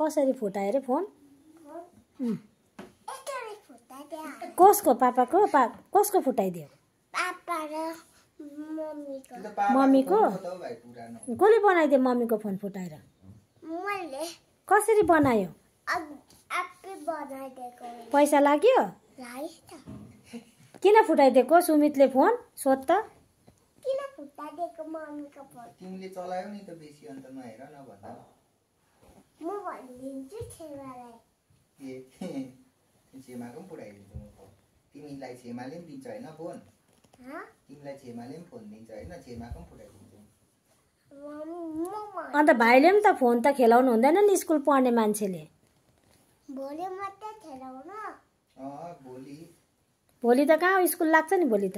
कसरी फुटायो रे फोन? कसको? पापाको? कसको फुटाइदियो? पापा र मम्मीको। मम्मीको? कसले बनाइदियो मम्मीको फोन फुटाएर? मैले। कसरी बनायो? आफै बनाइदिएको। पैसा लाग्यो? किन फुटाइदिएको सुमितले फोन? सोध त। किन फुटाइदिएको मम्मीको फोन? तिमीले चलायौ नि त बेसी अन्त नहेर न भन्दा। म भनिदिन्छु छेमालाई। छेमाको पनि फुटाइदिन्छु म फोन। तिमीलाई छेमाले पनि दिन्छ होइन फोन? तिमीलाई छेमाले पनि फोन दिन्छ होइन? छेमाको पनि फुटाइदिन्छु। अन्त भाइले पनि त फोन त खेलाउनु हुँदैन नि स्कुल पढ्ने मान्छेले। भोलि मात्रै खेलाउन। भोलि। भोलि त कहाँ स्कुल लाग्छ नि भोलि त।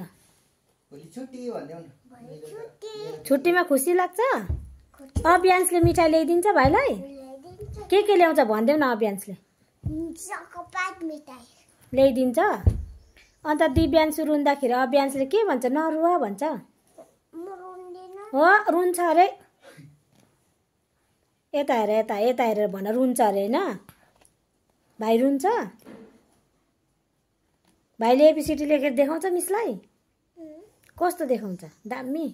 भोलि छुट्टी भन्देऊ न। छुट्टीमा खुसी लाग्छ? अभियान्सले मिठाई ल्याइदिन्छ भाइलाई? के ल्याउँछ भन्देऊ न अभियान्सले। चकपात मिठाई ल्याइदिन्छ। अन्त दिव्यान्सु रुन्दाखेरि अभियान्सले के भन्छ? नरुवा भन्छ। हो रुन्छ अरे। यता हेर यता हेरेर भन रुन्छ अरे होइन? भाइ रुन्छ? भाइले एबिसिडी लेखेर देखाउँछ मिसलाई? कस्तो देखाउँछ? दामी?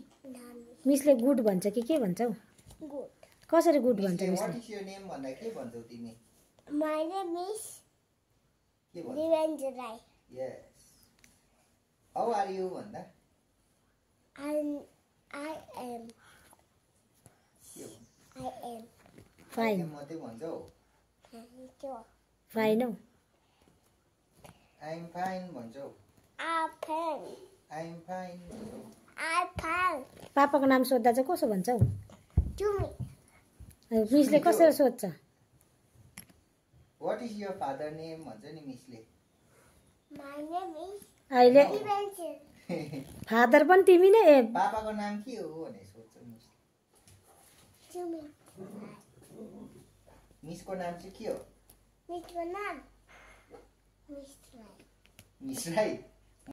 मिसले गुड भन्छ कि के भन्छ हौ? कसरी गुड भन्छ मिसले? What is your name भन्दा के भन्छौ तिमी? My name is Divyanju Rai. Yes. How are you भन्दा? I am. Fine. मात्रै भन्छौ? Fine हौ। I'm fine भन्छौ? I'm fine. पापाको नाम सोध्दा चाहिँ कसो भन्छौ? Chumi. मिसले कसरी सोध्छ? What is your father name भन्छ नि मिसले? My name is अहिले Divyanju. फादर पनि तिमी नै? पापाको नाम के हो भने सोध्छ मिस। Chumi. मिसको नाम चाहिँ के हो? मिसको नाम मिस राई।